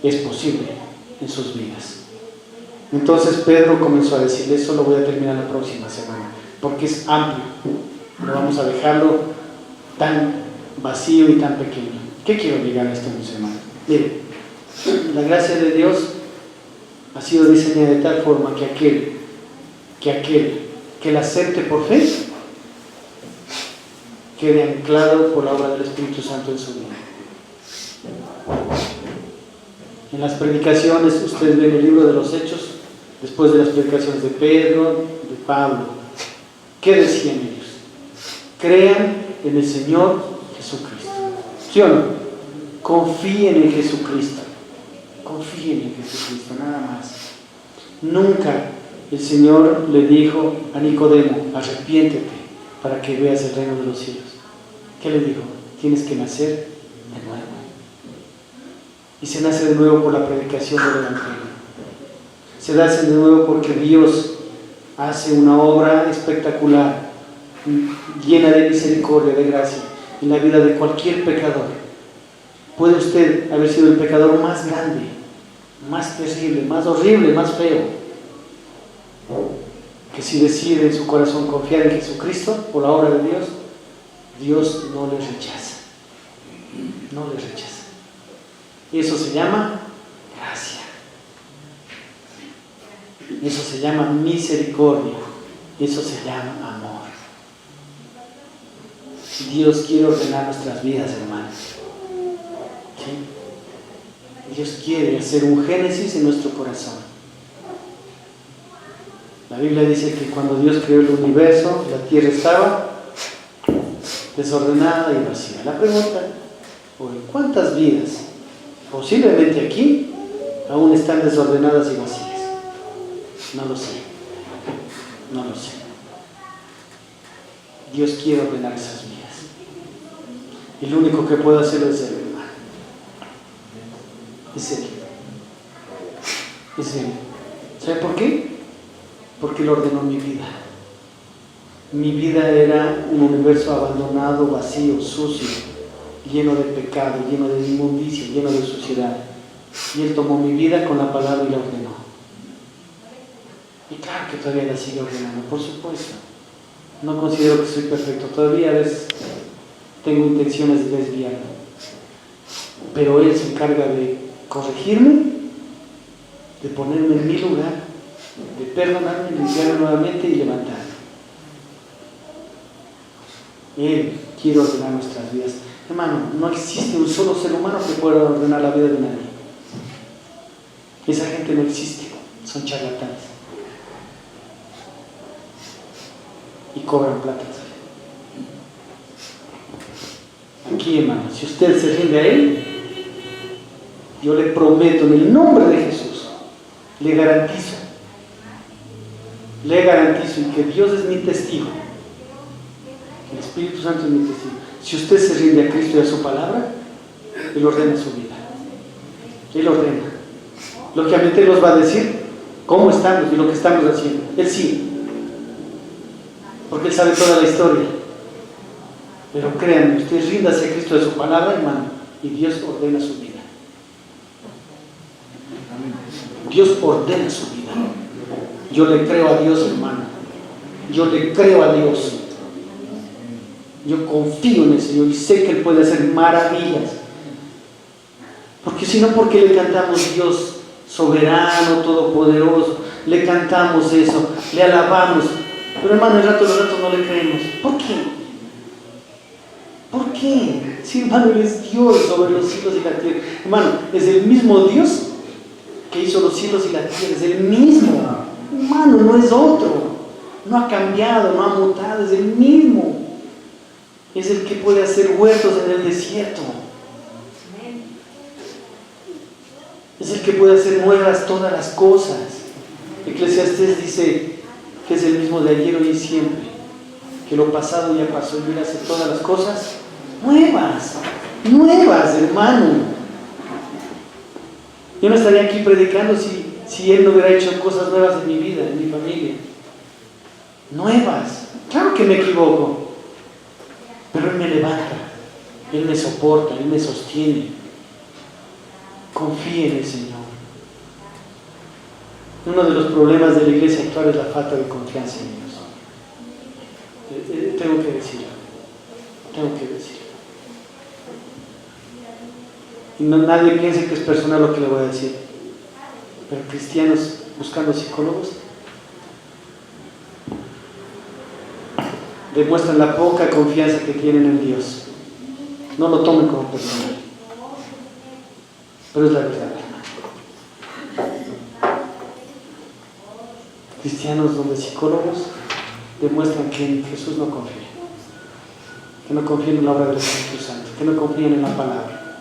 Speaker 1: es posible en sus vidas. Entonces Pedro comenzó a decirle, eso lo voy a terminar la próxima semana, porque es amplio. No vamos a dejarlo tan vacío y tan pequeño. ¿Qué quiero llegar a esto, mis hermanos? Miren, la gracia de Dios ha sido diseñada de tal forma que aquel que la acepte por fe quede anclado por la obra del Espíritu Santo en su vida. En las predicaciones, ustedes ven el libro de los Hechos, después de las predicaciones de Pedro, de Pablo, ¿qué decían ellos? Crean en el Señor Jesucristo. ¿Sí o no? Confíen en Jesucristo. Confíen en Jesucristo, nada más. Nunca el Señor le dijo a Nicodemo, arrepiéntete para que veas el reino de los cielos. ¿Qué le dijo? Tienes que nacer de nuevo. Y se nace de nuevo por la predicación del Evangelio. Se nace de nuevo porque Dios hace una obra espectacular, llena de misericordia, de gracia, en la vida de cualquier pecador. Puede usted haber sido el pecador más grande, más terrible, más horrible, más feo, que si decide en su corazón confiar en Jesucristo por la obra de Dios, Dios no le rechaza. No le rechaza. Y eso se llama gracia. Eso se llama misericordia. Eso se llama amor. Dios quiere ordenar nuestras vidas, hermanos. ¿Sí? Dios quiere hacer un génesis en nuestro corazón. La Biblia dice que cuando Dios creó el universo, la tierra estaba desordenada y vacía. La pregunta, ¿cuántas vidas posiblemente aquí aún están desordenadas y vacías? No lo sé. No lo sé. Dios quiere ordenar esas vidas. Y lo único que puede hacerlo es Él, hermano. Es Él. Es Él. ¿Sabe por qué? Porque Él ordenó mi vida. Mi vida era un universo abandonado, vacío, sucio, lleno de pecado, lleno de inmundicia, lleno de suciedad. Y Él tomó mi vida con la palabra y la ordenó. Y claro que todavía la sigue ordenando, por supuesto. No considero que soy perfecto, todavía a veces tengo intenciones de desviarme. Pero Él se encarga de corregirme, de ponerme en mi lugar, de perdonarme, limpiarme nuevamente y levantarme. Él quiere ordenar nuestras vidas. Hermano, no existe un solo ser humano que pueda ordenar la vida de nadie. Esa gente no existe, son charlatanes. Y cobran plata. Aquí, hermano, si usted se rinde a Él, yo le prometo en el nombre de Jesús, le garantizo y que Dios es mi testigo, el Espíritu Santo es mi testigo. Si usted se rinde a Cristo y a su palabra, Él ordena su vida. Él ordena. Lógicamente Él nos va a decir cómo estamos y lo que estamos haciendo. Él sí. Porque Él sabe toda la historia. Pero créanme, usted ríndase a Cristo de su palabra, hermano, y Dios ordena su vida. Dios ordena su vida. Yo le creo a Dios, hermano. Yo le creo a Dios. Yo confío en el Señor y sé que Él puede hacer maravillas. Porque si no, ¿por qué le cantamos Dios soberano, todopoderoso? Le cantamos eso, le alabamos. Pero hermano, los ratos no le creemos. ¿Por qué? ¿Por qué? Si hermano, Él es Dios sobre los cielos y la tierra. Hermano, es el mismo Dios que hizo los cielos y la tierra. Es el mismo. Hermano, no es otro. No ha cambiado, no ha mutado. Es el mismo. Es el que puede hacer huertos en el desierto. Es el que puede hacer nuevas todas las cosas. Eclesiastés dice que es el mismo de ayer, hoy y siempre, que lo pasado ya pasó y Él hace todas las cosas nuevas, hermano. Yo no estaría aquí predicando si Él no hubiera hecho cosas nuevas en mi vida, en mi familia. Nuevas. Claro que me equivoco, pero Él me levanta, Él me soporta, Él me sostiene. Confíe en el Señor. Uno de los problemas de la iglesia actual es la falta de confianza en Dios. Tengo que decirlo. Y nadie piense que es personal lo que le voy a decir. Pero cristianos buscando psicólogos, demuestran la poca confianza que tienen en Dios. No lo tomen como personal, pero es la verdad. Cristianos donde psicólogos demuestran que en Jesús no confían, que no confían en la obra del Espíritu Santo, que no confían en la palabra,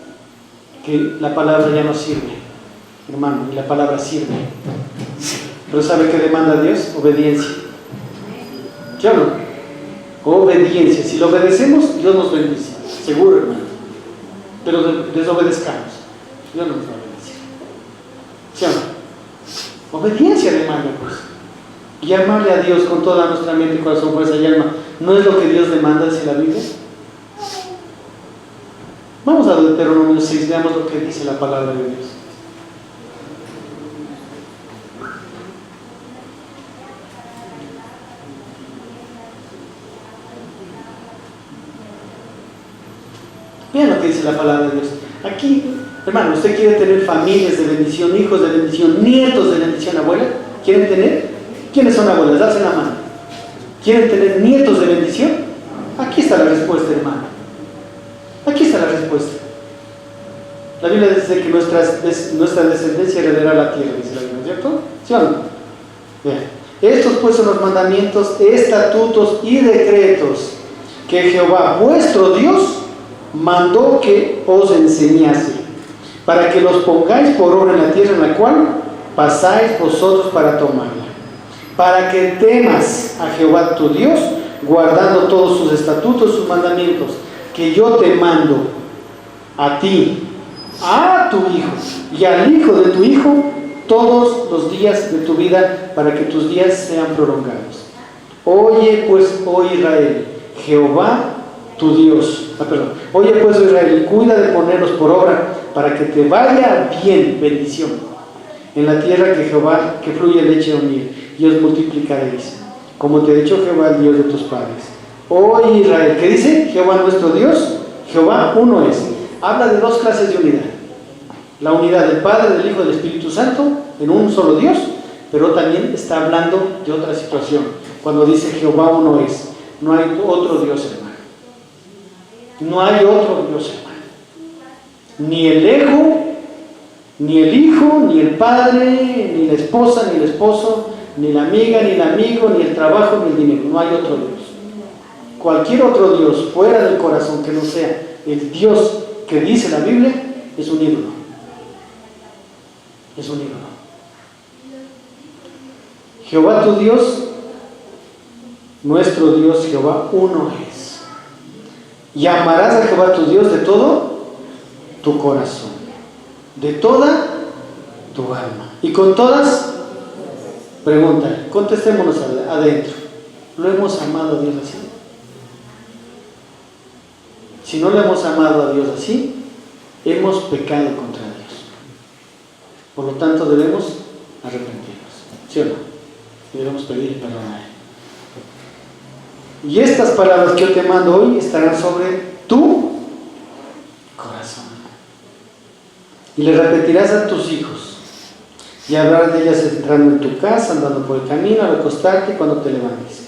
Speaker 1: que la palabra ya no sirve, hermano, y la palabra sirve. Pero ¿sabe qué demanda Dios? Obediencia. ¿Sí o no? Obediencia. Si lo obedecemos, Dios nos bendice, seguro, hermano. Pero desobedezcamos, Dios no nos va a bendecir. ¿Sí o no? Obediencia demanda, pues. Y amarle a Dios con toda nuestra mente, corazón, fuerza y alma, ¿no es lo que Dios demanda, dice la Biblia? Vamos a Deuteronomio 6, veamos lo que dice la palabra de Dios. Vean lo que dice la palabra de Dios. Aquí, hermano, ¿usted quiere tener familias de bendición, hijos de bendición, nietos de bendición, abuela? ¿Quieren tener? ¿Quiénes son abuelas? Alcen la mano. ¿Quieren tener nietos de bendición? Aquí está la respuesta, hermano. Aquí está la respuesta. La Biblia dice que nuestra descendencia heredará la tierra, dice la Biblia, ¿cierto? ¿Sí o no? Bien. Estos pues son los mandamientos, estatutos y decretos que Jehová, vuestro Dios, mandó que os enseñase, para que los pongáis por obra en la tierra en la cual pasáis vosotros para tomarla, para que temas a Jehová tu Dios, guardando todos sus estatutos, sus mandamientos, que yo te mando a ti, a tu hijo y al hijo de tu hijo, todos los días de tu vida, para que tus días sean prolongados. Oye pues, oh Israel, Jehová tu Dios, oye pues, oh Israel, y cuida de ponerlos por obra, para que te vaya bien, bendición, en la tierra que Jehová, que fluye leche y miel, y os multiplicaréis, como te ha dicho Jehová, el Dios de tus padres. Oh Israel, ¿qué dice? Jehová nuestro Dios, Jehová uno es. Habla de dos clases de unidad: la unidad del Padre, del Hijo y del Espíritu Santo en un solo Dios, pero también está hablando de otra situación. Cuando dice Jehová uno es, no hay otro Dios, hermano. No hay otro Dios, hermano. Ni el ego, ni el hijo, ni el padre, ni la esposa, ni el esposo, ni la amiga, ni el amigo, ni el trabajo, ni el dinero. No hay otro Dios. Cualquier otro Dios fuera del corazón que no sea el Dios que dice la Biblia es un ídolo. Es un ídolo. Jehová tu Dios, nuestro Dios Jehová uno es. Y amarás a Jehová tu Dios de todo tu corazón, de toda tu alma y con todas. Pregunta, contestémonos adentro. ¿Lo hemos amado a Dios así? Si no le hemos amado a Dios así, hemos pecado contra Dios. Por lo tanto, debemos arrepentirnos, ¿sí o no? Debemos pedir perdón a Él. Y estas palabras que yo te mando hoy estarán sobre tu corazón. Y le repetirás a tus hijos, y hablarás de ellas entrando en tu casa, andando por el camino, al acostarte y cuando te levantes.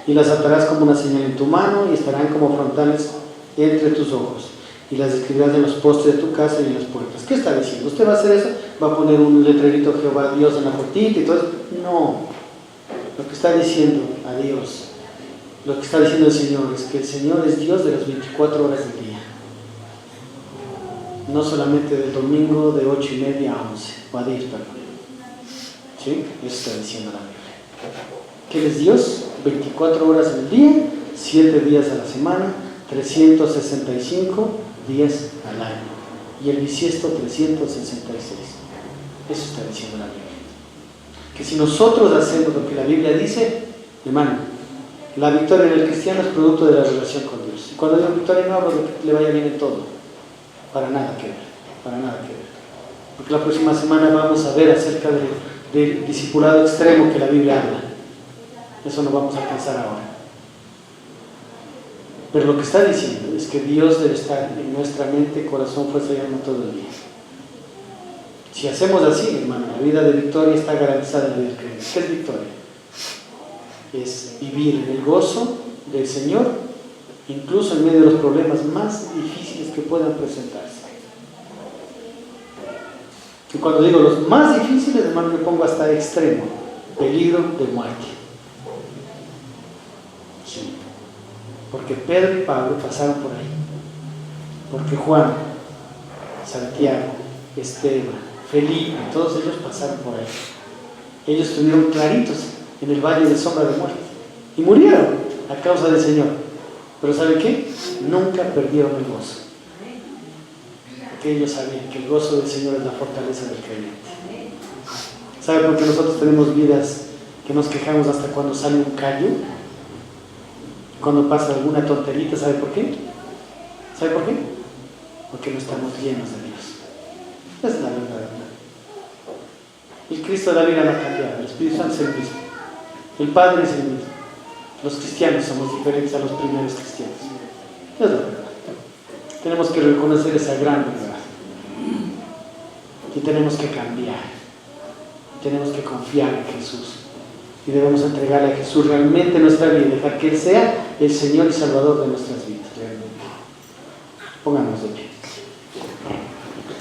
Speaker 1: Y las atarás como una señal en tu mano, y estarán como frontales entre tus ojos. Y las escribirás en los postes de tu casa y en las puertas. ¿Qué está diciendo? ¿Usted va a hacer eso? ¿Va a poner un letrerito Jehová Dios en la puertita y todo eso? No. Lo que está diciendo a Dios, lo que está diciendo el Señor es que el Señor es Dios de las 24 horas del día. No solamente del domingo de 8:30 a 11, o a 10, perdón. ¿Sí? Eso está diciendo la Biblia. Que Él es Dios 24 horas en el día, 7 días a la semana, 365 días al año. Y el bisiesto 366. Eso está diciendo la Biblia. Que si nosotros hacemos lo que la Biblia dice, hermano, la victoria del cristiano es producto de la relación con Dios. Y cuando digo victoria no hablo de que le vaya bien en todo. Para nada que ver. Para nada que ver. Porque la próxima semana vamos a ver acerca del discipulado extremo que la Biblia habla. Eso no vamos a alcanzar ahora. Pero lo que está diciendo es que Dios debe estar en nuestra mente, corazón, fuerza y alma todo el día. Si hacemos así, hermano, la vida de victoria está garantizada en el creyente. ¿Qué es victoria? Es vivir en el gozo del Señor, incluso en medio de los problemas más difíciles que puedan presentarse. Y cuando digo los más difíciles, hermano, me pongo hasta extremo, peligro de muerte. Sí. Porque Pedro y Pablo pasaron por ahí. Porque Juan, Santiago, Esteban, Felipe, todos ellos pasaron por ahí. Ellos estuvieron claritos en el valle de sombra de muerte y murieron a causa del Señor. Pero ¿sabe qué? Nunca perdieron el gozo. Porque ellos sabían que el gozo del Señor es la fortaleza del creyente. ¿Sabe por qué nosotros tenemos vidas que nos quejamos hasta cuando sale un callo? Cuando pasa alguna tonterita, ¿sabe por qué? ¿Sabe por qué? Porque no estamos llenos de Dios. Esa es la verdad, hermano. El Cristo de la vida no ha cambiado, el Espíritu Santo es el mismo, el Padre es el mismo. Los cristianos somos diferentes a los primeros cristianos. Esa es la verdad. Tenemos que reconocer esa gran verdad. Y tenemos que cambiar. Tenemos que confiar en Jesús. Y debemos entregarle a Jesús realmente nuestra vida, dejar que Él sea el Señor y Salvador de nuestras vidas, realmente. Pónganos de pie.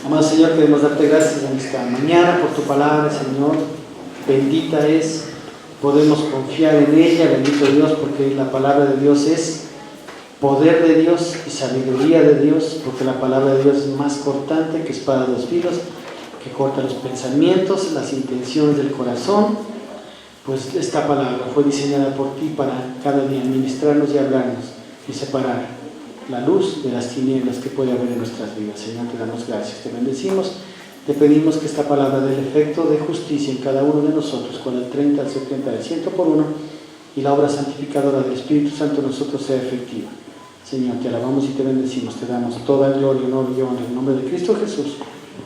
Speaker 1: Amado Señor, queremos darte gracias en esta mañana por tu palabra, Señor. Bendita es, podemos confiar en ella, bendito Dios, porque la palabra de Dios es poder de Dios y sabiduría de Dios, porque la palabra de Dios es más cortante que espada de dos filos, que corta los pensamientos, las intenciones del corazón. Pues esta palabra fue diseñada por ti para cada día ministrarnos y hablarnos y separar la luz de las tinieblas que puede haber en nuestras vidas. Señor, te damos gracias, te bendecimos, te pedimos que esta palabra dé el efecto de justicia en cada uno de nosotros, con el 30, el 70, el 100 por uno, y la obra santificadora del Espíritu Santo en nosotros sea efectiva. Señor, te alabamos y te bendecimos, te damos toda gloria, honor y honra en el nombre de Cristo Jesús.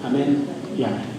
Speaker 1: Amén y amén.